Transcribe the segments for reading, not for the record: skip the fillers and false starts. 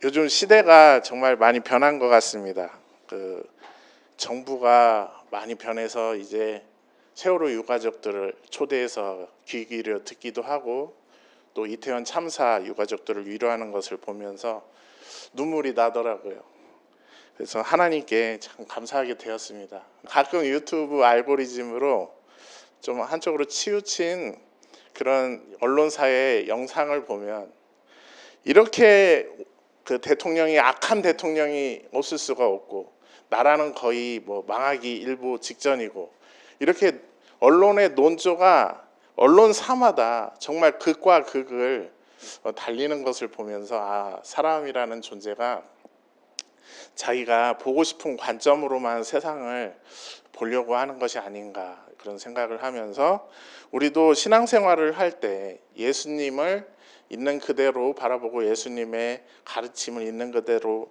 요즘 시대가 정말 많이 변한 것 같습니다. 정부가 많이 변해서 이제 세월호 유가족들을 초대해서 귀 기울여 듣기도 하고 또 이태원 참사 유가족들을 위로하는 것을 보면서 눈물이 나더라고요. 그래서 하나님께 참 감사하게 되었습니다. 가끔 유튜브 알고리즘으로 좀 한쪽으로 치우친 그런 언론사의 영상을 보면 이렇게 대통령이 악한 대통령이 없을 수가 없고 나라는 거의 망하기 일보 직전이고 이렇게 언론의 논조가 언론사마다 정말 극과 극을 달리는 것을 보면서 사람이라는 존재가 자기가 보고 싶은 관점으로만 세상을 보려고 하는 것이 아닌가 그런 생각을 하면서 우리도 신앙생활을 할 때 예수님을 있는 그대로 바라보고 예수님의 가르침을 있는 그대로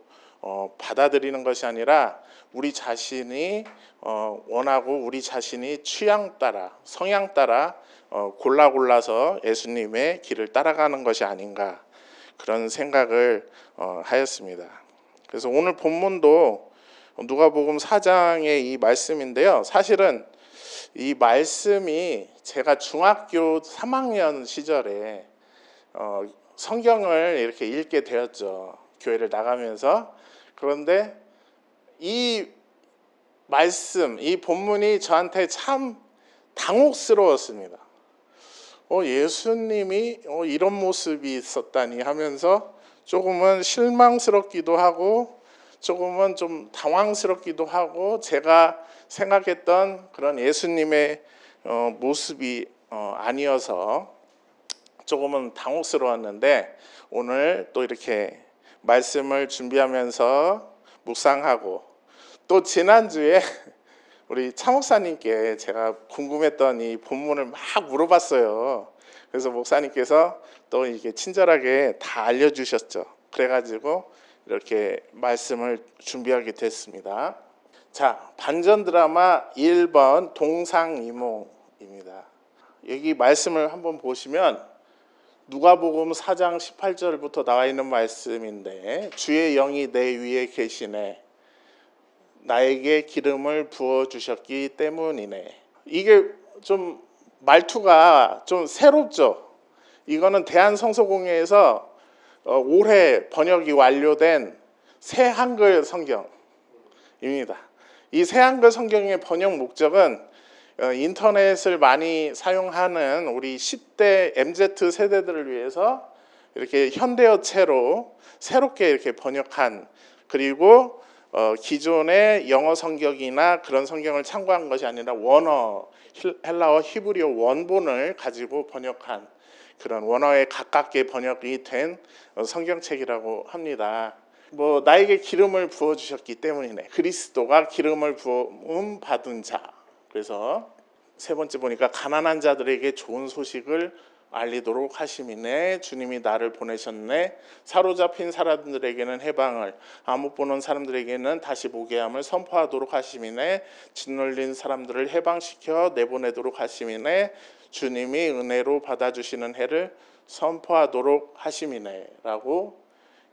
받아들이는 것이 아니라 우리 자신이 원하고 우리 자신이 취향 따라 성향 따라 골라서 예수님의 길을 따라가는 것이 아닌가 그런 생각을 하였습니다. 그래서 오늘 본문도 누가복음 4장의 이 말씀인데요. 사실은 이 말씀이 제가 중학교 3학년 시절에 성경을 이렇게 읽게 되었죠. 교회를 나가면서. 그런데 이 말씀, 이 본문이 저한테 참 당혹스러웠습니다. 예수님이 이런 모습이 있었다니 하면서 조금은 실망스럽기도 하고 조금은 좀 당황스럽기도 하고 제가 생각했던 그런 예수님의 모습이 아니어서 조금은 당혹스러웠는데 오늘 또 이렇게 말씀을 준비하면서 묵상하고 또 지난주에 우리 차 목사님께 제가 궁금했던 이 본문을 막 물어봤어요. 그래서 목사님께서 또 이게 친절하게 다 알려주셨죠. 그래가지고 이렇게 말씀을 준비하게 됐습니다. 자, 반전 드라마 1번 동상이몽입니다. 여기 말씀을 한번 보시면 누가복음 4장 18절부터 나와 있는 말씀인데 주의 영이 내 위에 계시네 나에게 기름을 부어주셨기 때문이네. 이게 좀 말투가 좀 새롭죠. 이거는 대한성서공회에서 올해 번역이 완료된 새 한글 성경입니다. 이 새 한글 성경의 번역 목적은 인터넷을 많이 사용하는 우리 10대 MZ 세대들을 위해서 이렇게 현대어체로 새롭게 이렇게 번역한 그리고 기존의 영어 성경이나 그런 성경을 참고한 것이 아니라 원어, 헬라어, 히브리어 원본을 가지고 번역한 그런 원어에 가깝게 번역이 된 성경책이라고 합니다. 나에게 기름을 부어주셨기 때문이네. 그리스도가 기름을 부음 받은 자. 그래서 세 번째 보니까 가난한 자들에게 좋은 소식을 알리도록 하심이네. 주님이 나를 보내셨네. 사로잡힌 사람들에게는 해방을, 아못 보는 사람들에게는 다시 보게 함을 선포하도록 하심이네. 짓눌린 사람들을 해방시켜 내보내도록 하심이네. 주님이 은혜로 받아주시는 해를 선포하도록 하심이네 라고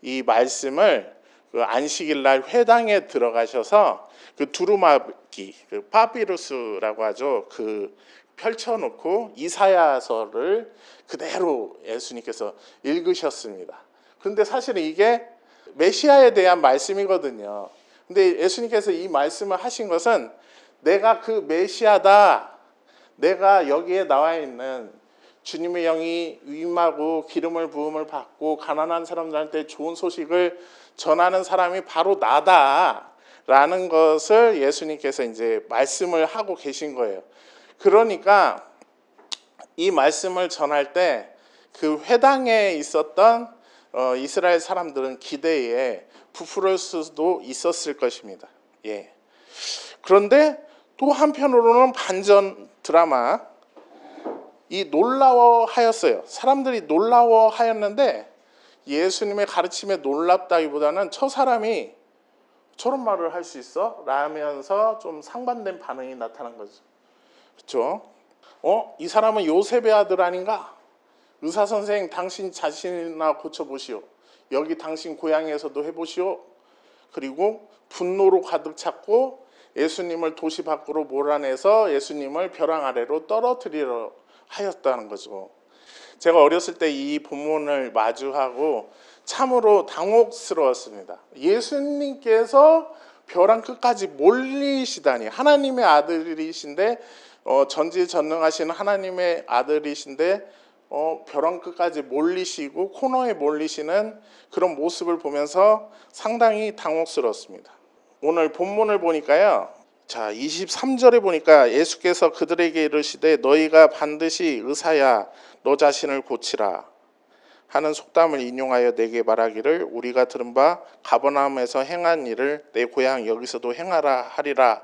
이 말씀을 안식일날 회당에 들어가셔서 두루마기, 파피루스라고 하죠. 펼쳐놓고 이사야서를 그대로 예수님께서 읽으셨습니다. 그런데 사실은 이게 메시아에 대한 말씀이거든요. 근데 예수님께서 이 말씀을 하신 것은 내가 그 메시아다. 내가 여기에 나와 있는 주님의 영이 임하고 기름을 부음을 받고 가난한 사람들한테 좋은 소식을 전하는 사람이 바로 나다라는 것을 예수님께서 이제 말씀을 하고 계신 거예요. 그러니까 이 말씀을 전할 때 그 회당에 있었던 이스라엘 사람들은 기대에 부풀을 수도 있었을 것입니다. 예. 그런데 또 한편으로는 반전 드라마 이 놀라워하였어요. 사람들이 놀라워하였는데 예수님의 가르침에 놀랍다기보다는 저 사람이 저런 말을 할 수 있어? 라면서 좀 상반된 반응이 나타난 거죠. 그렇죠? 이 사람은 요셉의 아들 아닌가? 의사 선생 당신 자신이나 고쳐보시오. 여기 당신 고향에서도 해보시오. 그리고 분노로 가득 찼고 예수님을 도시 밖으로 몰아내서 예수님을 벼랑 아래로 떨어뜨리려 하였다는 거죠. 제가 어렸을 때 이 본문을 마주하고 참으로 당혹스러웠습니다. 예수님께서 벼랑 끝까지 몰리시다니, 하나님의 아들이신데 전지전능하신 하나님의 아들이신데 벼랑 끝까지 몰리시고 코너에 몰리시는 그런 모습을 보면서 상당히 당혹스러웠습니다. 오늘 본문을 보니까요, 자 23절에 보니까 예수께서 그들에게 이르시되 너희가 반드시 의사야 너 자신을 고치라 하는 속담을 인용하여 내게 말하기를 우리가 들은 바 가버나움에서 행한 일을 내 고향 여기서도 행하라 하리라.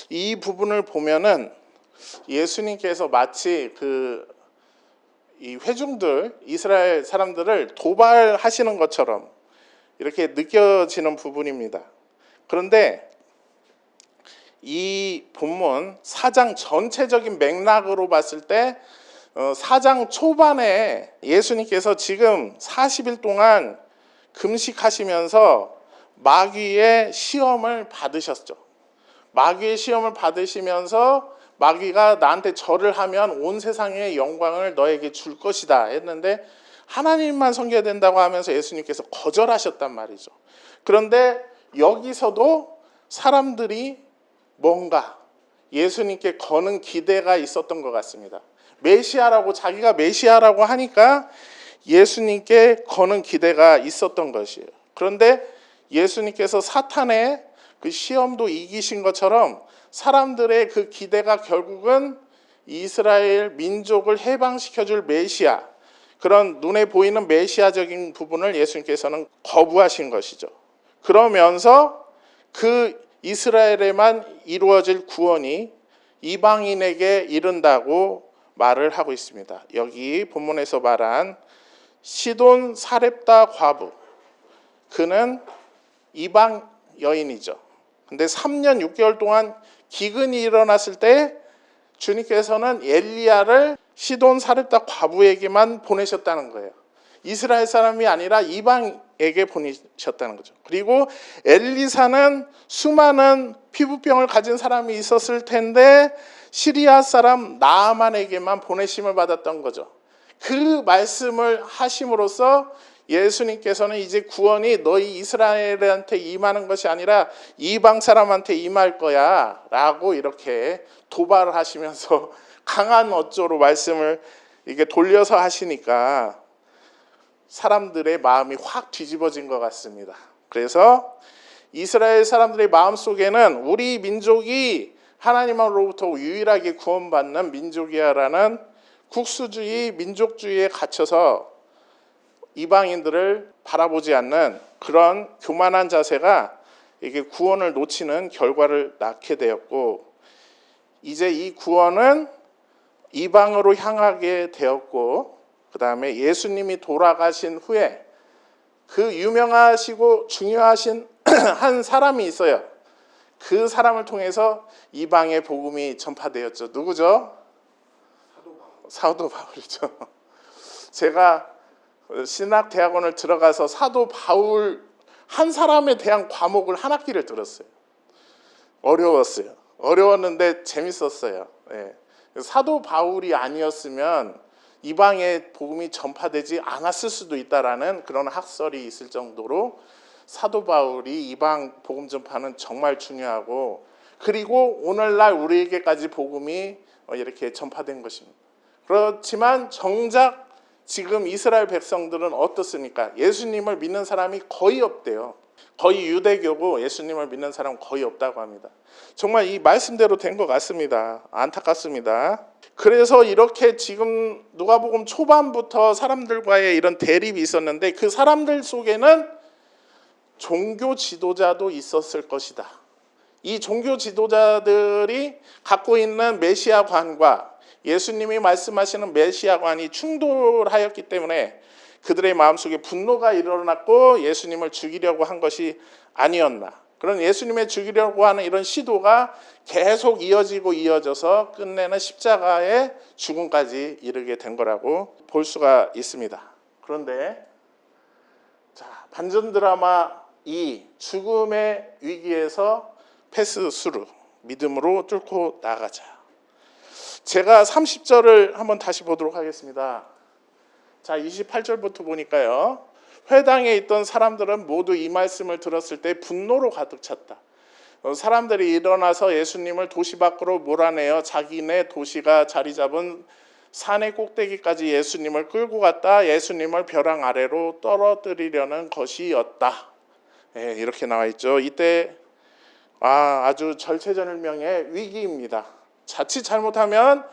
이 부분을 보면은 예수님께서 마치 이 회중들, 이스라엘 사람들을 도발하시는 것처럼 이렇게 느껴지는 부분입니다. 그런데 이 본문 4장 전체적인 맥락으로 봤을 때 4장 초반에 예수님께서 지금 40일 동안 금식하시면서 마귀의 시험을 받으셨죠. 마귀의 시험을 받으시면서 마귀가 나한테 절을 하면 온 세상의 영광을 너에게 줄 것이다 했는데 하나님만 섬겨야 된다고 하면서 예수님께서 거절하셨단 말이죠. 그런데 여기서도 사람들이 뭔가 예수님께 거는 기대가 있었던 것 같습니다. 메시아라고, 자기가 메시아라고 하니까 예수님께 거는 기대가 있었던 것이에요. 그런데 예수님께서 사탄의 그 시험도 이기신 것처럼 사람들의 그 기대가 결국은 이스라엘 민족을 해방시켜줄 메시아, 그런 눈에 보이는 메시아적인 부분을 예수님께서는 거부하신 것이죠. 그러면서 그 이스라엘에만 이루어질 구원이 이방인에게 이른다고 말을 하고 있습니다. 여기 본문에서 말한 시돈 사렙다 과부, 그는 이방 여인이죠. 근데 3년 6개월 동안 기근이 일어났을 때 주님께서는 엘리야를 시돈 사렙다 과부에게만 보내셨다는 거예요. 이스라엘 사람이 아니라 이방에게 보내셨다는 거죠. 그리고 엘리사는 수많은 피부병을 가진 사람이 있었을 텐데 시리아 사람 나아만에게만 보내심을 받았던 거죠. 그 말씀을 하심으로써 예수님께서는 이제 구원이 너희 이스라엘한테 임하는 것이 아니라 이방 사람한테 임할 거야 라고 이렇게 도발을 하시면서 강한 어조로 말씀을 이게 돌려서 하시니까 사람들의 마음이 확 뒤집어진 것 같습니다. 그래서 이스라엘 사람들의 마음속에는 우리 민족이 하나님으로부터 유일하게 구원받는 민족이야라는 국수주의, 민족주의에 갇혀서 이방인들을 바라보지 않는 그런 교만한 자세가 이게 구원을 놓치는 결과를 낳게 되었고, 이제 이 구원은 이방으로 향하게 되었고, 그 다음에 예수님이 돌아가신 후에 그 유명하시고 중요하신 한 사람이 있어요. 그 사람을 통해서 이방의 복음이 전파되었죠. 누구죠? 사도 바울이죠. 제가 신학대학원을 들어가서 사도 바울 한 사람에 대한 과목을 한 학기를 들었어요. 어려웠어요. 어려웠는데 재밌었어요. 네. 사도 바울이 아니었으면 이방의 복음이 전파되지 않았을 수도 있다라는 그런 학설이 있을 정도로 사도 바울이 이방 복음 전파는 정말 중요하고, 그리고 오늘날 우리에게까지 복음이 이렇게 전파된 것입니다. 그렇지만 정작 지금 이스라엘 백성들은 어떻습니까? 예수님을 믿는 사람이 거의 없대요. 거의 유대교고 예수님을 믿는 사람은 거의 없다고 합니다. 정말 이 말씀대로 된 것 같습니다. 안타깝습니다. 그래서 이렇게 지금 누가복음 초반부터 사람들과의 이런 대립이 있었는데 그 사람들 속에는 종교 지도자도 있었을 것이다. 이 종교 지도자들이 갖고 있는 메시아관과 예수님이 말씀하시는 메시아관이 충돌하였기 때문에 그들의 마음속에 분노가 일어났고 예수님을 죽이려고 한 것이 아니었나. 그런 예수님의 죽이려고 하는 이런 시도가 계속 이어져서 끝내는 십자가의 죽음까지 이르게 된 거라고 볼 수가 있습니다. 그런데 자, 반전 드라마 이 죽음의 위기에서 패스 스루, 믿음으로 뚫고 나가자. 제가 30절을 한번 다시 보도록 하겠습니다. 자, 28절부터 보니까요. 회당에 있던 사람들은 모두 이 말씀을 들었을 때 분노로 가득 찼다. 사람들이 일어나서 예수님을 도시 밖으로 몰아내어 자기네 도시가 자리 잡은 산의 꼭대기까지 예수님을 끌고 갔다 예수님을 벼랑 아래로 떨어뜨리려는 것이었다. 예, 이렇게 나와 있죠. 이때 아주 절체절명의 위기입니다. 자칫 잘못하면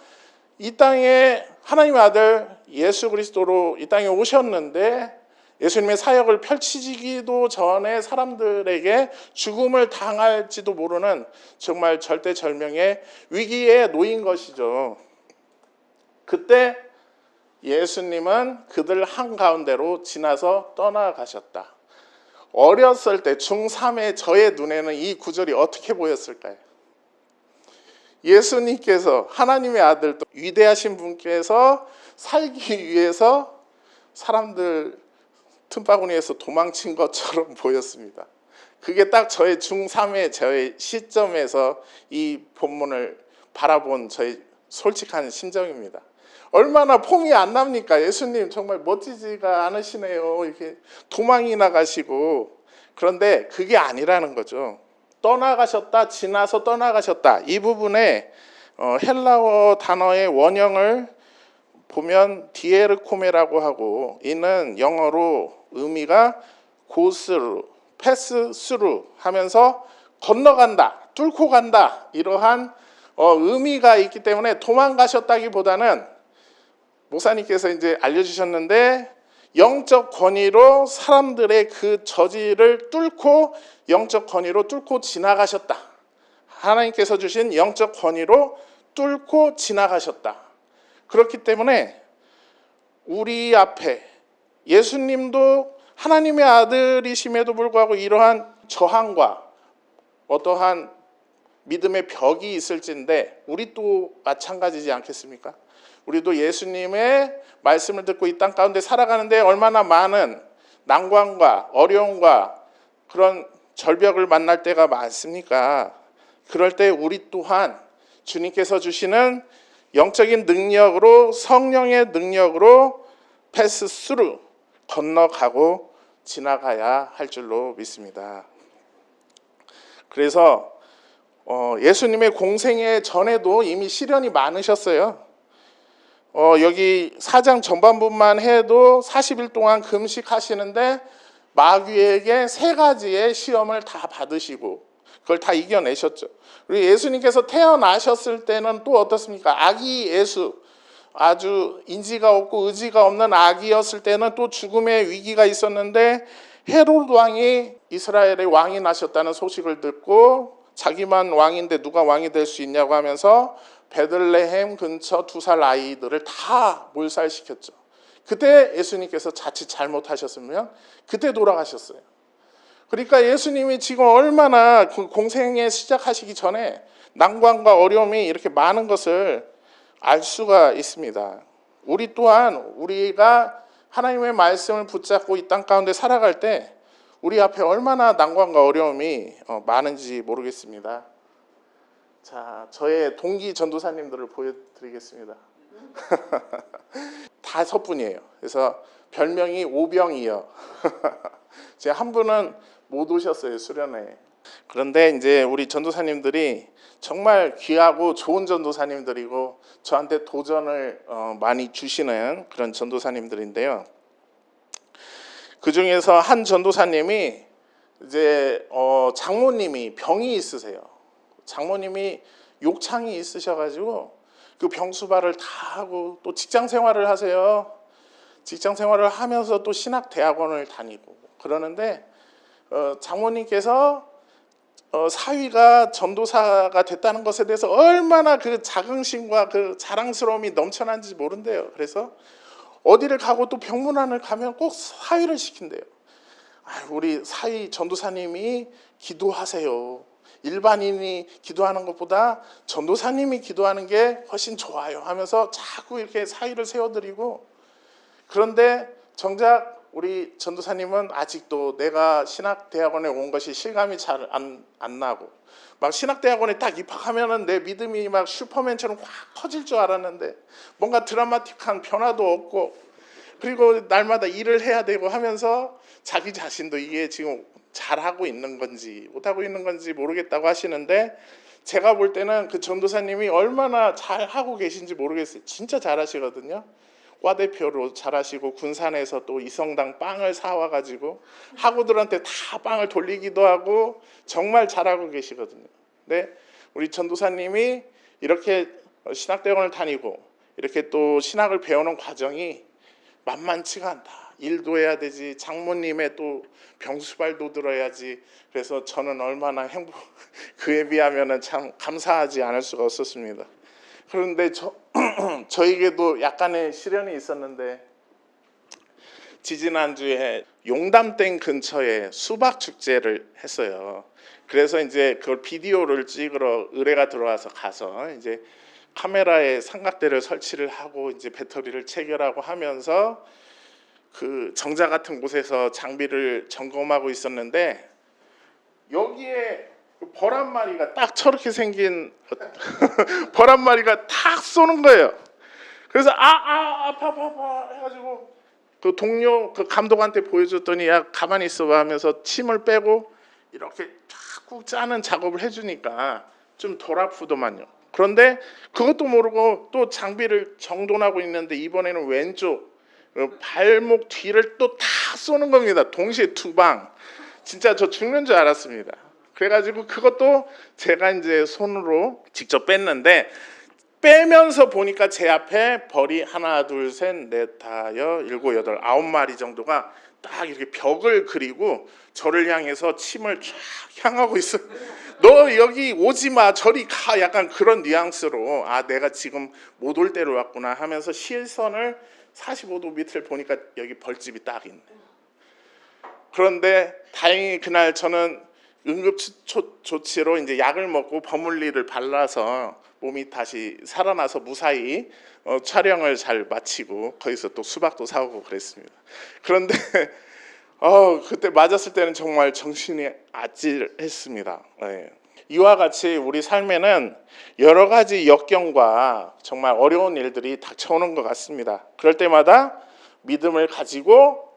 이 땅에 하나님의 아들 예수 그리스도로 이 땅에 오셨는데 예수님의 사역을 펼치기도 전에 사람들에게 죽음을 당할지도 모르는 정말 절대절명의 위기에 놓인 것이죠. 그때 예수님은 그들 한가운데로 지나서 떠나가셨다. 어렸을 때 중3의 저의 눈에는 이 구절이 어떻게 보였을까요? 예수님께서 하나님의 아들 위대하신 분께서 살기 위해서 사람들 틈바구니에서 도망친 것처럼 보였습니다. 그게 딱 저의 중3의 저의 시점에서 이 본문을 바라본 저의 솔직한 심정입니다. 얼마나 폼이 안 납니까? 예수님 정말 멋지지가 않으시네요. 이렇게 도망이 나가시고. 그런데 그게 아니라는 거죠. 떠나가셨다, 지나서 떠나가셨다. 이 부분에 헬라어 단어의 원형을 보면 디에르코메라고 하고, 이는 영어로 의미가 고스루, 패스 스루 하면서 건너간다, 뚫고 간다, 이러한 의미가 있기 때문에 도망가셨다기보다는 목사님께서 이제 알려주셨는데 영적 권위로 사람들의 그 저지를 뚫고 영적 권위로 뚫고 지나가셨다. 하나님께서 주신 영적 권위로 뚫고 지나가셨다. 그렇기 때문에 우리 앞에 예수님도 하나님의 아들이심에도 불구하고 이러한 저항과 어떠한 믿음의 벽이 있을진데 우리 또 마찬가지지 않겠습니까? 우리도 예수님의 말씀을 듣고 이 땅 가운데 살아가는데 얼마나 많은 난관과 어려움과 그런 절벽을 만날 때가 많습니까? 그럴 때 우리 또한 주님께서 주시는 영적인 능력으로, 성령의 능력으로 패스 스루, 건너가고 지나가야 할 줄로 믿습니다. 그래서 예수님의 공생애 전에도 이미 시련이 많으셨어요. 여기 4장 전반부만 해도 40일 동안 금식하시는데 마귀에게 3가지의 시험을 다 받으시고 그걸 다 이겨내셨죠. 그리고 예수님께서 태어나셨을 때는 또 어떻습니까? 아기 예수, 아주 인지가 없고 의지가 없는 아기였을 때는 또 죽음의 위기가 있었는데 헤롯 왕이 이스라엘의 왕이 나셨다는 소식을 듣고 자기만 왕인데 누가 왕이 될 수 있냐고 하면서 베들레헴 근처 2살 아이들을 다 몰살시켰죠. 그때 예수님께서 자칫 잘못하셨으면 그때 돌아가셨어요. 그러니까 예수님이 지금 얼마나 공생에 시작하시기 전에 난관과 어려움이 이렇게 많은 것을 알 수가 있습니다. 우리 또한 우리가 하나님의 말씀을 붙잡고 이 땅 가운데 살아갈 때 우리 앞에 얼마나 난관과 어려움이 많은지 모르겠습니다. 자, 저의 동기 전도사님들을 보여드리겠습니다. 5분이에요. 그래서 별명이 오병이요. 제가 한 분은 못 오셨어요, 수련회. 그런데 이제 우리 전도사님들이 정말 귀하고 좋은 전도사님들이고 저한테 도전을 많이 주시는 그런 전도사님들인데요. 그 중에서 한 전도사님이 이제 장모님이 병이 있으세요. 장모님이 욕창이 있으셔가지고 그 병수발을 다 하고 또 직장 생활을 하세요. 직장 생활을 하면서 또 신학대학원을 다니고 그러는데 장모님께서 사위가 전도사가 됐다는 것에 대해서 얼마나 그 자긍심과 그 자랑스러움이 넘쳐난지 모른대요. 그래서 어디를 가고 또 병문안을 가면 꼭 사위를 시킨대요. 우리 사위 전도사님이 기도하세요. 일반인이 기도하는 것보다 전도사님이 기도하는 게 훨씬 좋아요 하면서 자꾸 이렇게 사위를 세워드리고, 그런데 정작 우리 전도사님은 아직도 내가 신학대학원에 온 것이 실감이 잘 안 나고, 막 신학대학원에 딱 입학하면은 내 믿음이 막 슈퍼맨처럼 확 커질 줄 알았는데 뭔가 드라마틱한 변화도 없고, 그리고 날마다 일을 해야 되고 하면서 자기 자신도 이게 지금 잘하고 있는 건지 못하고 있는 건지 모르겠다고 하시는데, 제가 볼 때는 그 전도사님이 얼마나 잘하고 계신지 모르겠어요. 진짜 잘하시거든요. 과대표로 잘하시고, 군산에서 또 이성당 빵을 사와가지고 학우들한테 다 빵을 돌리기도 하고 정말 잘하고 계시거든요. 근데 우리 전도사님이 이렇게 신학대학원을 다니고 이렇게 또 신학을 배우는 과정이 만만치가 않다. 일도 해야 되지, 장모님의 또 병수발도 들어야지. 그래서 저는 얼마나 그에 비하면 참 감사하지 않을 수가 없었습니다. 그런데 저에게도 약간의 시련이 있었는데, 지지난주에 용담댐 근처에 수박 축제를 했어요. 그래서 이제 그걸 비디오를 찍으러 의뢰가 들어와서 가서 이제 카메라에 삼각대를 설치를 하고 이제 배터리를 체결하고 하면서 그 정자 같은 곳에서 장비를 점검하고 있었는데, 여기에 벌 한 마리가 딱 저렇게 생긴 벌 한 마리가 탁 쏘는 거예요. 그래서 아파 해가지고 그 동료 그 감독한테 보여줬더니 야 가만히 있어봐 하면서 침을 빼고 이렇게 자꾸 짜는 작업을 해주니까 좀 덜 아프더만요. 그런데 그것도 모르고 또 장비를 정돈하고 있는데 이번에는 왼쪽 발목 뒤를 또 다 쏘는 겁니다. 동시에 두 방. 진짜 저 죽는 줄 알았습니다. 그래가지고 그것도 제가 이제 손으로 직접 뺐는데, 빼면서 보니까 제 앞에 벌이 하나 둘 셋 넷 다섯 일곱 여덟 9마리 정도가 딱 이렇게 벽을 그리고 저를 향해서 침을 쫙 향하고 있어. 너 여기 오지 마, 저리 가, 약간 그런 뉘앙스로 내가 지금 못 올 때로 왔구나 하면서 시선을 45도 밑을 보니까 여기 벌집이 딱 있네. 그런데 다행히 그날 저는 응급조치로 이제 약을 먹고 버물리를 발라서 몸이 다시 살아나서 무사히 촬영을 잘 마치고 거기서 또 수박도 사오고 그랬습니다. 그런데 그때 맞았을 때는 정말 정신이 아찔했습니다. 네. 이와 같이 우리 삶에는 여러 가지 역경과 정말 어려운 일들이 닥쳐오는 것 같습니다. 그럴 때마다 믿음을 가지고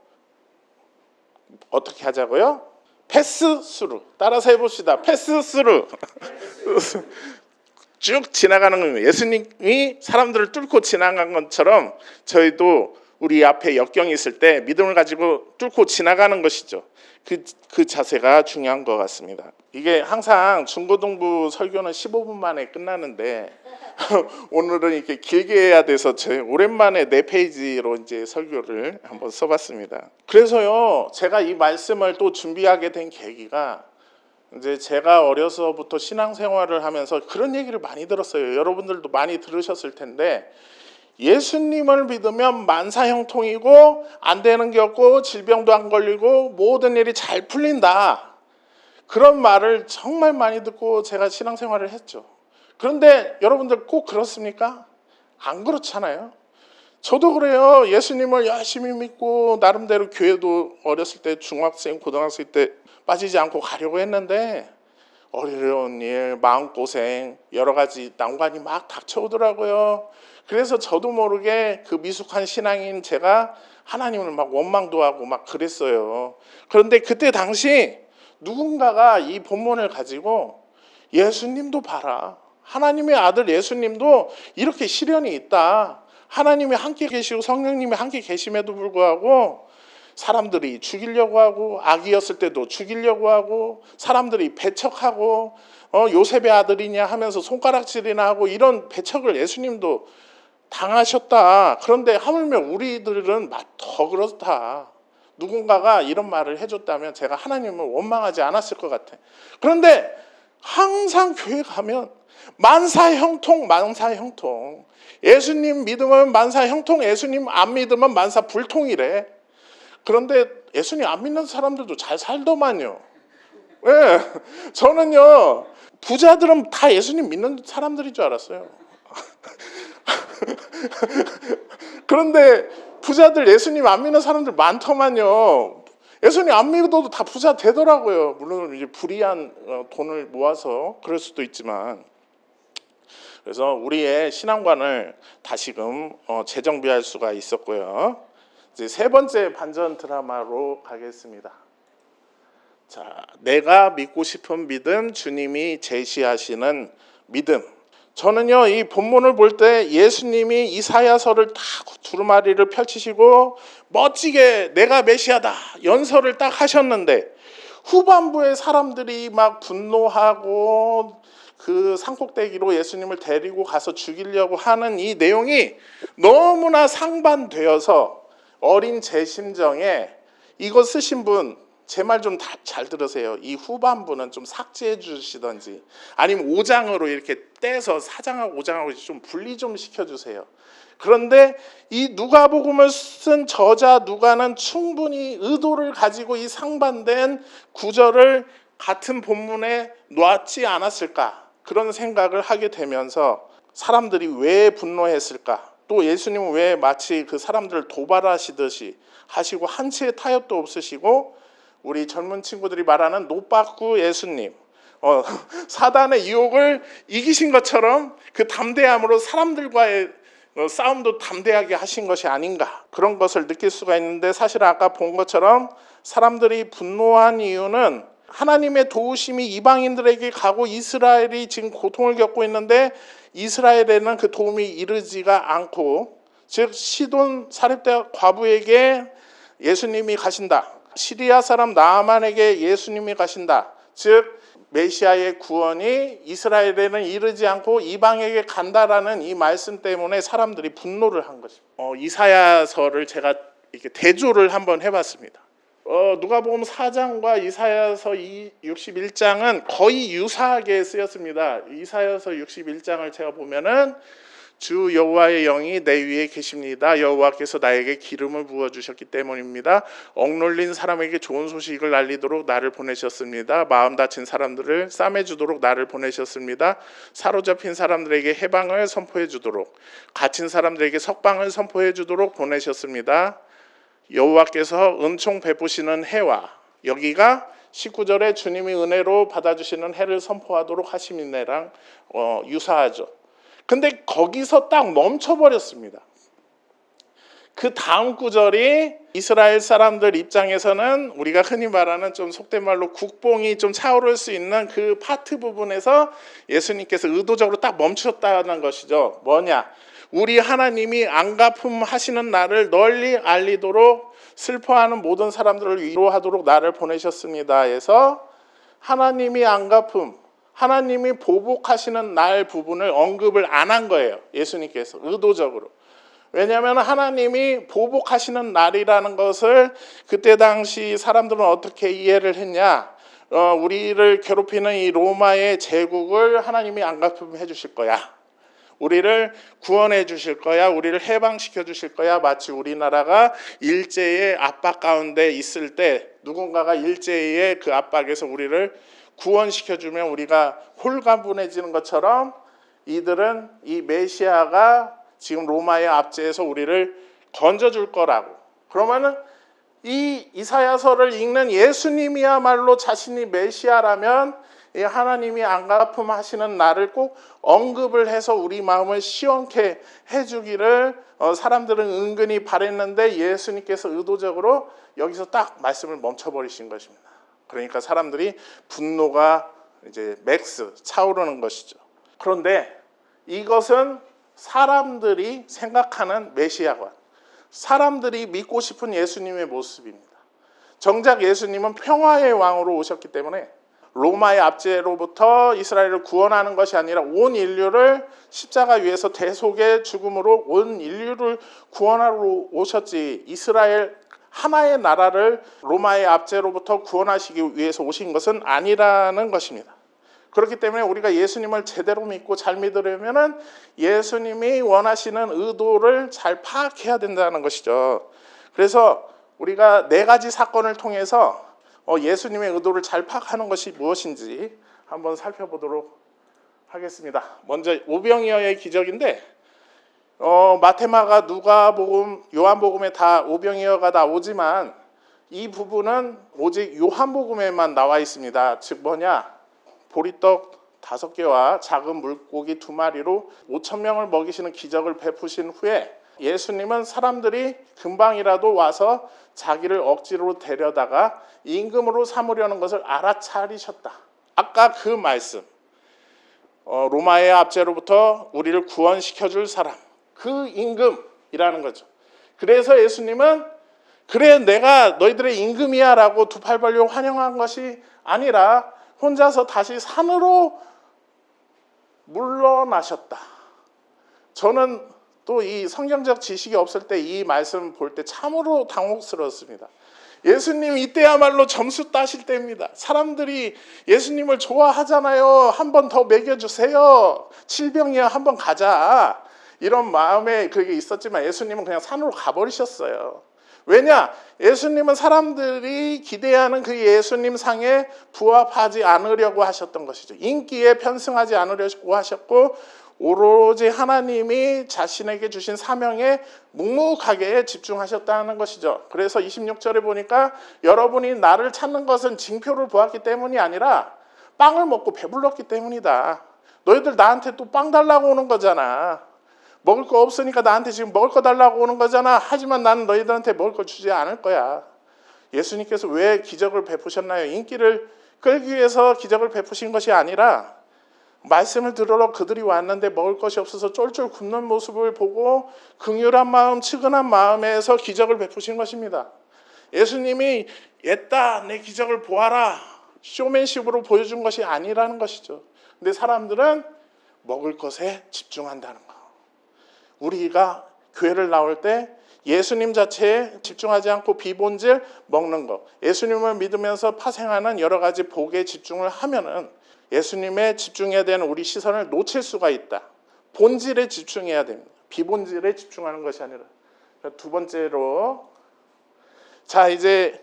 어떻게 하자고요? 패스스루. 따라서 해봅시다. 패스스루. 쭉 지나가는 겁니다. 예수님이 사람들을 뚫고 지나간 것처럼 저희도 우리 앞에 역경이 있을 때 믿음을 가지고 뚫고 지나가는 것이죠. 그 자세가 중요한 것 같습니다. 이게 항상 중고등부 설교는 15분 만에 끝나는데 오늘은 이렇게 길게 해야 돼서 오랜만에 4페이지로 이제 설교를 한번 써봤습니다. 그래서요, 제가 이 말씀을 또 준비하게 된 계기가, 이제 제가 어려서부터 신앙생활을 하면서 그런 얘기를 많이 들었어요. 여러분들도 많이 들으셨을 텐데, 예수님을 믿으면 만사형통이고 안 되는 게 없고 질병도 안 걸리고 모든 일이 잘 풀린다. 그런 말을 정말 많이 듣고 제가 신앙생활을 했죠. 그런데 여러분들 꼭 그렇습니까? 안 그렇잖아요. 저도 그래요. 예수님을 열심히 믿고 나름대로 교회도 어렸을 때 중학생, 고등학생 때 빠지지 않고 가려고 했는데 어려운 일, 마음고생, 여러 가지 난관이 막 닥쳐오더라고요. 그래서 저도 모르게 그 미숙한 신앙인 제가 하나님을 막 원망도 하고 막 그랬어요. 그런데 그때 당시 누군가가 이 본문을 가지고 예수님도 봐라, 하나님의 아들 예수님도 이렇게 시련이 있다, 하나님이 함께 계시고 성령님이 함께 계심에도 불구하고 사람들이 죽이려고 하고 아기였을 때도 죽이려고 하고 사람들이 배척하고 요셉의 아들이냐 하면서 손가락질이나 하고 이런 배척을 예수님도 당하셨다. 그런데 하물며 우리들은 더 그렇다. 누군가가 이런 말을 해줬다면 제가 하나님을 원망하지 않았을 것 같아. 그런데 항상 교회 가면 만사형통, 만사형통. 예수님 믿으면 만사형통, 예수님 안 믿으면 만사불통이래. 그런데 예수님 안 믿는 사람들도 잘 살더만요. 예, 저는요 부자들은 다 예수님 믿는 사람들인 줄 알았어요. 그런데 부자들 예수님 안 믿는 사람들 많더만요. 예수님 안 믿어도 다 부자 되더라고요. 물론 이제 불이한 돈을 모아서 그럴 수도 있지만. 그래서 우리의 신앙관을 다시금 재정비할 수가 있었고요. 이제 세 번째 반전 드라마로 가겠습니다. 자, 내가 믿고 싶은 믿음, 주님이 제시하시는 믿음. 저는요 이 본문을 볼 때 예수님이 이사야서를 딱 두루마리를 펼치시고 멋지게 내가 메시아다 연설을 딱 하셨는데 후반부에 사람들이 막 분노하고 그 산꼭대기로 예수님을 데리고 가서 죽이려고 하는 이 내용이 너무나 상반되어서 어린 제 심정에 이거 쓰신 분 제 말 좀 잘 들으세요. 이 후반부는 좀 삭제해 주시던지 아니면 5장으로 이렇게 떼서 4장하고 5장하고 좀 분리 좀 시켜주세요. 그런데 이 누가복음을 쓴 저자 누가는 충분히 의도를 가지고 이 상반된 구절을 같은 본문에 놨지 않았을까 그런 생각을 하게 되면서 사람들이 왜 분노했을까 또 예수님은 왜 마치 그 사람들을 도발하시듯이 하시고 한치의 타협도 없으시고 우리 젊은 친구들이 말하는 노빠꾸 예수님 사단의 유혹을 이기신 것처럼 그 담대함으로 사람들과의 싸움도 담대하게 하신 것이 아닌가 그런 것을 느낄 수가 있는데 사실 아까 본 것처럼 사람들이 분노한 이유는 하나님의 도우심이 이방인들에게 가고 이스라엘이 지금 고통을 겪고 있는데 이스라엘에는 그 도움이 이르지가 않고 즉 시돈 사렙대 과부에게 예수님이 가신다. 시리아 사람 나아만에게 예수님이 가신다. 즉 메시아의 구원이 이스라엘에는 이르지 않고 이방에게 간다라는 이 말씀 때문에 사람들이 분노를 한 것입니다. 이사야서를 제가 이렇게 대조를 한번 해봤습니다. 누가복음 4장과 이사야서 61장은 거의 유사하게 쓰였습니다. 이사야서 61장을 제가 보면은 주 여호와의 영이 내 위에 계십니다. 여호와께서 나에게 기름을 부어주셨기 때문입니다. 억눌린 사람에게 좋은 소식을 알리도록 나를 보내셨습니다. 마음 다친 사람들을 싸매주도록 나를 보내셨습니다. 사로잡힌 사람들에게 해방을 선포해 주도록 갇힌 사람들에게 석방을 선포해 주도록 보내셨습니다. 여호와께서 은총 베푸시는 해와 여기가 19절에 주님이 은혜로 받아주시는 해를 선포하도록 하심이네랑 유사하죠. 근데 거기서 딱 멈춰버렸습니다. 그 다음 구절이 이스라엘 사람들 입장에서는 우리가 흔히 말하는 좀 속된 말로 국뽕이 좀 차오를 수 있는 그 파트 부분에서 예수님께서 의도적으로 딱 멈추셨다는 것이죠. 뭐냐? 우리 하나님이 안갚음 하시는 날을 널리 알리도록 슬퍼하는 모든 사람들을 위로하도록 나를 보내셨습니다. 해서 하나님이 안갚음 하나님이 보복하시는 날 부분을 언급을 안 한 거예요. 예수님께서 의도적으로. 왜냐하면 하나님이 보복하시는 날이라는 것을 그때 당시 사람들은 어떻게 이해를 했냐. 우리를 괴롭히는 이 로마의 제국을 하나님이 안갚음해 주실 거야. 우리를 구원해 주실 거야. 우리를 해방시켜 주실 거야. 마치 우리나라가 일제의 압박 가운데 있을 때 누군가가 일제의 그 압박에서 우리를 구원시켜주면 우리가 홀가분해지는 것처럼 이들은 이 메시아가 지금 로마의 압제에서 우리를 건져줄 거라고. 그러면은 이 이사야서를 읽는 예수님이야말로 자신이 메시아라면 이 하나님이 안갚음하시는 날을 꼭 언급을 해서 우리 마음을 시원케 해주기를 사람들은 은근히 바랬는데 예수님께서 의도적으로 여기서 딱 말씀을 멈춰버리신 것입니다. 그러니까 사람들이 분노가 이제 맥스 차오르는 것이죠. 그런데 이것은 사람들이 생각하는 메시아관, 사람들이 믿고 싶은 예수님의 모습입니다. 정작 예수님은 평화의 왕으로 오셨기 때문에 로마의 압제로부터 이스라엘을 구원하는 것이 아니라 온 인류를 십자가 위에서 대속의 죽음으로 온 인류를 구원하러 오셨지 이스라엘 하나의 나라를 로마의 압제로부터 구원하시기 위해서 오신 것은 아니라는 것입니다. 그렇기 때문에 우리가 예수님을 제대로 믿고 잘 믿으려면 예수님이 원하시는 의도를 잘 파악해야 된다는 것이죠. 그래서 우리가 네 가지 사건을 통해서 예수님의 의도를 잘 파악하는 것이 무엇인지 한번 살펴보도록 하겠습니다. 먼저 오병이어의 기적인데 마테마가, 누가복음, 요한복음에 다 오병이어가 나오지만 이 부분은 오직 요한복음에만 나와 있습니다. 즉 뭐냐? 보리떡 5개와 작은 물고기 2마리로 5,000명을 먹이시는 기적을 베푸신 후에 예수님은 사람들이 금방이라도 와서 자기를 억지로 데려다가 임금으로 삼으려는 것을 알아차리셨다. 아까 그 말씀, 로마의 압제로부터 우리를 구원시켜줄 사람, 그 임금이라는 거죠. 그래서 예수님은 그래 내가 너희들의 임금이야 라고 두 팔 벌려 환영한 것이 아니라 혼자서 다시 산으로 물러나셨다. 저는 또 이 성경적 지식이 없을 때 이 말씀 볼 때 참으로 당혹스러웠습니다. 예수님 이때야말로 점수 따실 때입니다. 사람들이 예수님을 좋아하잖아요. 한 번 더 먹여주세요. 질병이야 한 번 가자. 이런 마음에 그게 있었지만 예수님은 그냥 산으로 가버리셨어요. 왜냐? 예수님은 사람들이 기대하는 그 예수님 상에 부합하지 않으려고 하셨던 것이죠. 인기에 편승하지 않으려고 하셨고 오로지 하나님이 자신에게 주신 사명에 묵묵하게 집중하셨다는 것이죠. 그래서 26절에 보니까 여러분이 나를 찾는 것은 징표를 보았기 때문이 아니라 빵을 먹고 배불렀기 때문이다. 너희들 나한테 또 빵 달라고 오는 거잖아. 먹을 거 없으니까 나한테 지금 먹을 거 달라고 오는 거잖아. 하지만 나는 너희들한테 먹을 거 주지 않을 거야. 예수님께서 왜 기적을 베푸셨나요? 인기를 끌기 위해서 기적을 베푸신 것이 아니라 말씀을 들으러 그들이 왔는데 먹을 것이 없어서 쫄쫄 굶는 모습을 보고 긍휼한 마음, 측은한 마음에서 기적을 베푸신 것입니다. 예수님이 옛다 내 기적을 보아라 쇼맨십으로 보여준 것이 아니라는 것이죠. 근데 사람들은 먹을 것에 집중한다는 거. 우리가 교회를 나올 때 예수님 자체에 집중하지 않고 비본질 먹는 것, 예수님을 믿으면서 파생하는 여러 가지 복에 집중을 하면은 예수님에 집중해야 되는 우리 시선을 놓칠 수가 있다. 본질에 집중해야 됩니다. 비본질에 집중하는 것이 아니라. 두 번째로, 자 이제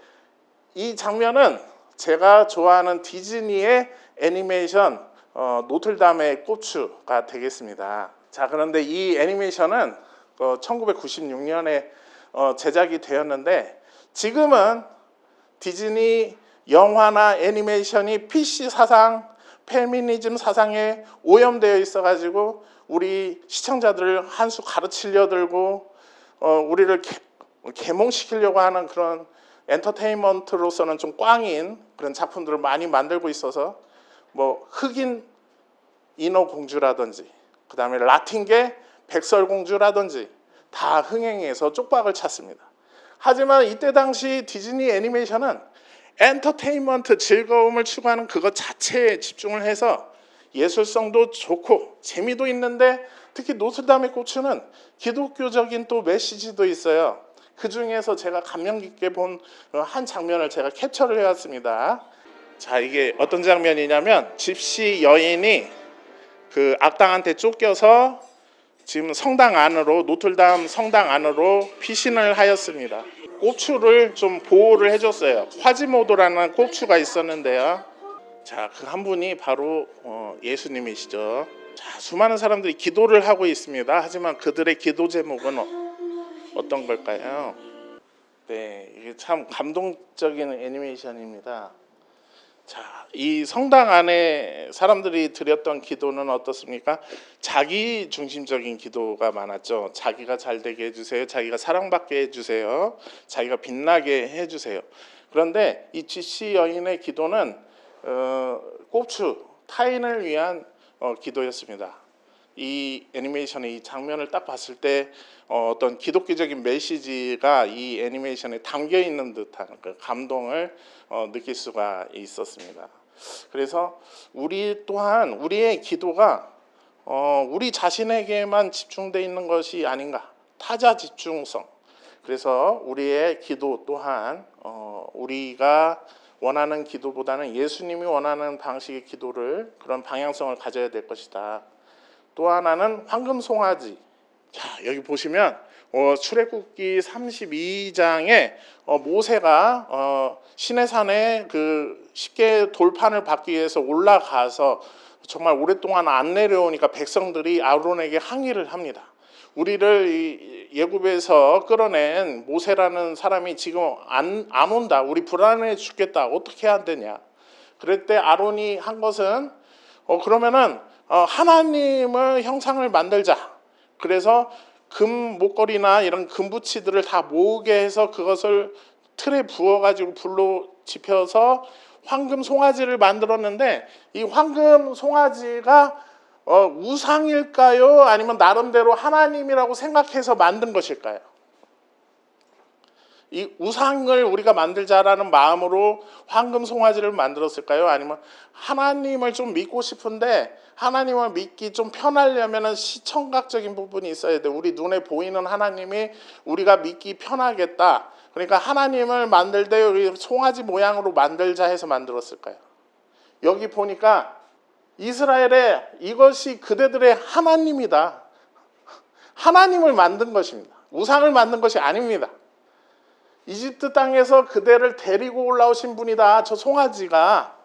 이 장면은 제가 좋아하는 디즈니의 애니메이션 노틀담의 고추가 되겠습니다. 자 그런데 이 애니메이션은 1996년에 제작이 되었는데 지금은 디즈니 영화나 애니메이션이 PC 사상, 페미니즘 사상에 오염되어 있어가지고 우리 시청자들을 한 수 가르치려 들고 우리를 계몽시키려고 하는 그런 엔터테인먼트로서는 좀 꽝인 그런 작품들을 많이 만들고 있어서 뭐 흑인 인어공주라든지 그 다음에 라틴계 백설공주라든지 다 흥행해서 쪽박을 찼습니다. 하지만 이때 당시 디즈니 애니메이션은 엔터테인먼트 즐거움을 추구하는 그것 자체에 집중을 해서 예술성도 좋고 재미도 있는데 특히 노틀담의 고추는 기독교적인 또 메시지도 있어요. 그 중에서 제가 감명 깊게 본 한 장면을 제가 캡처를 해왔습니다. 자 이게 어떤 장면이냐면 집시 여인이 그 악당한테 쫓겨서 지금 성당 안으로 노틀담 성당 안으로 피신을 하였습니다. 고추를 좀 보호를 해줬어요. 화지모도라는 고추가 있었는데요. 자, 그 한 분이 바로 예수님이시죠. 자, 수많은 사람들이 기도를 하고 있습니다. 하지만 그들의 기도 제목은 어떤 걸까요? 네, 이게 참 감동적인 애니메이션입니다. 자, 이 성당 안에 사람들이 드렸던 기도는 어떻습니까? 자기 중심적인 기도가 많았죠. 자기가 잘 되게 해주세요. 자기가 사랑받게 해주세요. 자기가 빛나게 해주세요. 그런데 이 지시 여인의 기도는 고추, 타인을 위한 기도였습니다. 이 애니메이션의 이 장면을 딱 봤을 때 어떤 기독교적인 메시지가 이 애니메이션에 담겨 있는 듯한 그 감동을 느낄 수가 있었습니다. 그래서 우리 또한 우리의 기도가 우리 자신에게만 집중되어 있는 것이 아닌가, 타자 집중성. 그래서 우리의 기도 또한 우리가 원하는 기도보다는 예수님이 원하는 방식의 기도를 그런 방향성을 가져야 될 것이다. 또 하나는 황금 송아지. 자, 여기 보시면 출애굽기 32장에 모세가 시내산에 그 쉽게 돌판을 밟기 위해서 올라가서 정말 오랫동안 안 내려오니까 백성들이 아론에게 항의를 합니다. 우리를 예굽에서 끌어낸 모세라는 사람이 지금 안 온다. 우리 불안해 죽겠다. 어떻게 해야 되냐. 그럴 때 아론이 한 것은 그러면은 하나님을 형상을 만들자. 그래서 금 목걸이나 이런 금부치들을 다 모으게 해서 그것을 틀에 부어가지고 불로 지펴서 황금 송아지를 만들었는데, 이 황금 송아지가 우상일까요? 아니면 나름대로 하나님이라고 생각해서 만든 것일까요? 이 우상을 우리가 만들자라는 마음으로 황금 송아지를 만들었을까요? 아니면 하나님을 좀 믿고 싶은데 하나님을 믿기 좀 편하려면 시청각적인 부분이 있어야 돼. 우리 눈에 보이는 하나님이 우리가 믿기 편하겠다. 그러니까 하나님을 만들 때 우리 송아지 모양으로 만들자 해서 만들었을까요? 여기 보니까 이스라엘의 이것이 그대들의 하나님이다. 하나님을 만든 것입니다. 우상을 만든 것이 아닙니다. 이집트 땅에서 그대를 데리고 올라오신 분이다. 저 송아지가.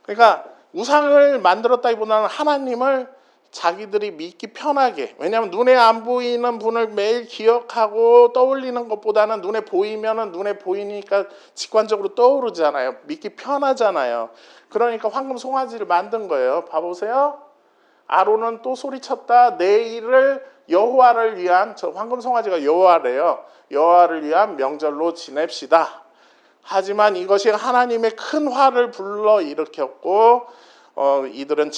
그러니까 우상을 만들었다기보다는 하나님을 자기들이 믿기 편하게. 왜냐하면 눈에 안 보이는 분을 매일 기억하고 떠올리는 것보다는 눈에 보이면은 눈에 보이니까 직관적으로 떠오르잖아요. 믿기 편하잖아요. 그러니까 황금 송아지를 만든 거예요. 봐보세요. 아론은 또 소리쳤다. 내일을 여호와를 위한, 저 황금 송아지가 여호와래요. 여호와를 위한 명절로 지냅시다. 하지만 이것이 하나님의 큰 화를 불러 일으켰고 이들은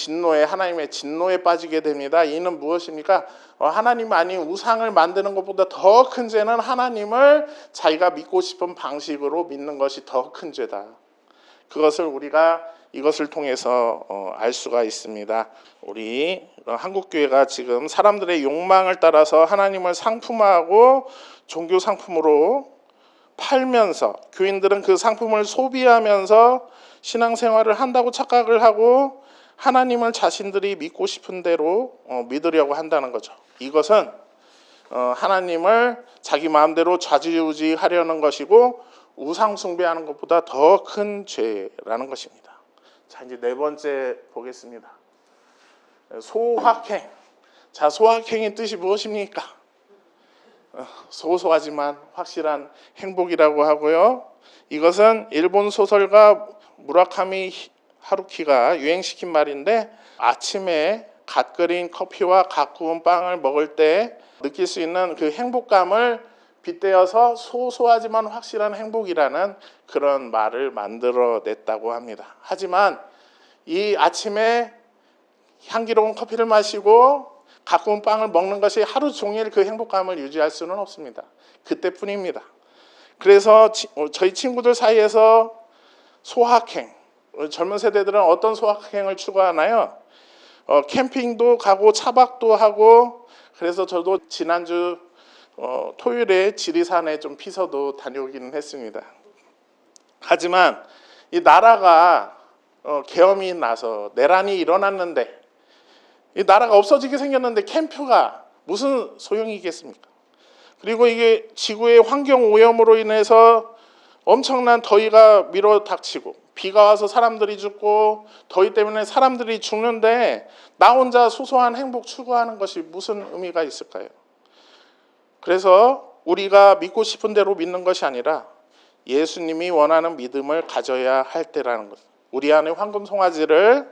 하나님의 진노에 빠지게 됩니다. 이는 무엇입니까? 하나님 아닌 우상을 만드는 것보다 더 큰 죄는 하나님을 자기가 믿고 싶은 방식으로 믿는 것이 더 큰 죄다. 그것을 우리가 이것을 통해서 알 수가 있습니다. 우리 한국교회가 지금 사람들의 욕망을 따라서 하나님을 상품화하고 종교 상품으로 팔면서, 교인들은 그 상품을 소비하면서 신앙생활을 한다고 착각을 하고 하나님을 자신들이 믿고 싶은 대로 믿으려고 한다는 거죠. 이것은 하나님을 자기 마음대로 좌지우지하려는 것이고 우상 숭배하는 것보다 더 큰 죄라는 것입니다. 자, 이제 네 번째 보겠습니다. 소확행. 자, 소확행의 뜻이 무엇입니까? 소소하지만 확실한 행복이라고 하고요. 이것은 일본 소설가 무라카미 하루키가 유행시킨 말인데, 아침에 갓 끓인 커피와 갓 구운 빵을 먹을 때 느낄 수 있는 그 행복감을 빗대어서 소소하지만 확실한 행복이라는 그런 말을 만들어냈다고 합니다. 하지만 이 아침에 향기로운 커피를 마시고 가꾸운 빵을 먹는 것이 하루 종일 그 행복감을 유지할 수는 없습니다. 그때뿐입니다. 그래서 저희 친구들 사이에서 소확행, 젊은 세대들은 어떤 소확행을 추구하나요? 캠핑도 가고 차박도 하고, 그래서 저도 지난주 토요일에 지리산에 좀 피서도 다녀오기는 했습니다. 하지만 이 나라가 계엄이 나서 내란이 일어났는데, 이 나라가 없어지게 생겼는데 캠프가 무슨 소용이 있겠습니까? 그리고 이게 지구의 환경 오염으로 인해서 엄청난 더위가 밀어닥치고 비가 와서 사람들이 죽고 더위 때문에 사람들이 죽는데 나 혼자 소소한 행복 추구하는 것이 무슨 의미가 있을까요? 그래서 우리가 믿고 싶은 대로 믿는 것이 아니라 예수님이 원하는 믿음을 가져야 할 때라는 것. 우리 안에 황금 송아지를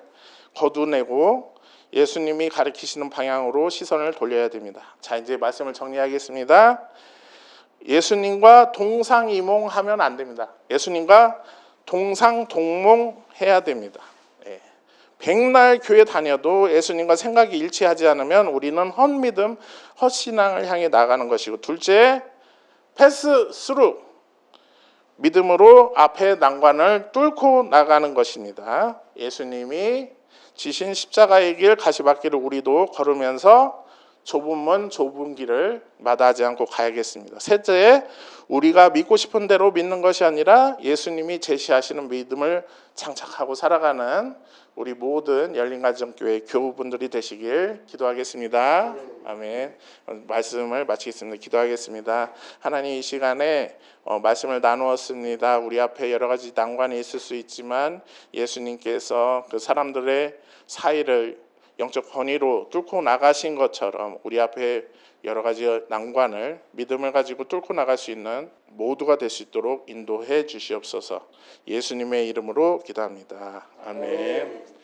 거두내고 예수님이 가르치시는 방향으로 시선을 돌려야 됩니다. 자, 이제 말씀을 정리하겠습니다. 예수님과 동상이몽하면 안 됩니다. 예수님과 동상동몽해야 됩니다. 백날 교회 다녀도 예수님과 생각이 일치하지 않으면 우리는 헛믿음, 헛신앙을 향해 나가는 것이고, 둘째, 패스 스루, 믿음으로 앞에 난관을 뚫고 나가는 것입니다. 예수님이 지신 십자가의 길, 가시밭길을 우리도 걸으면서 좁은 문 좁은 길을 마다하지 않고 가야겠습니다. 셋째, 우리가 믿고 싶은 대로 믿는 것이 아니라 예수님이 제시하시는 믿음을 장착하고 살아가는 우리 모든 열린가정교회 교우분들이 되시길 기도하겠습니다. 아멘. 말씀을 마치겠습니다. 기도하겠습니다. 하나님, 이 시간에 말씀을 나누었습니다. 우리 앞에 여러 가지 난관이 있을 수 있지만 예수님께서 그 사람들의 사이를 영적 권위로 뚫고 나가신 것처럼 우리 앞에 여러 가지 난관을 믿음을 가지고 뚫고 나갈 수 있는 모두가 될 수 있도록 인도해 주시옵소서. 예수님의 이름으로 기도합니다. 아멘.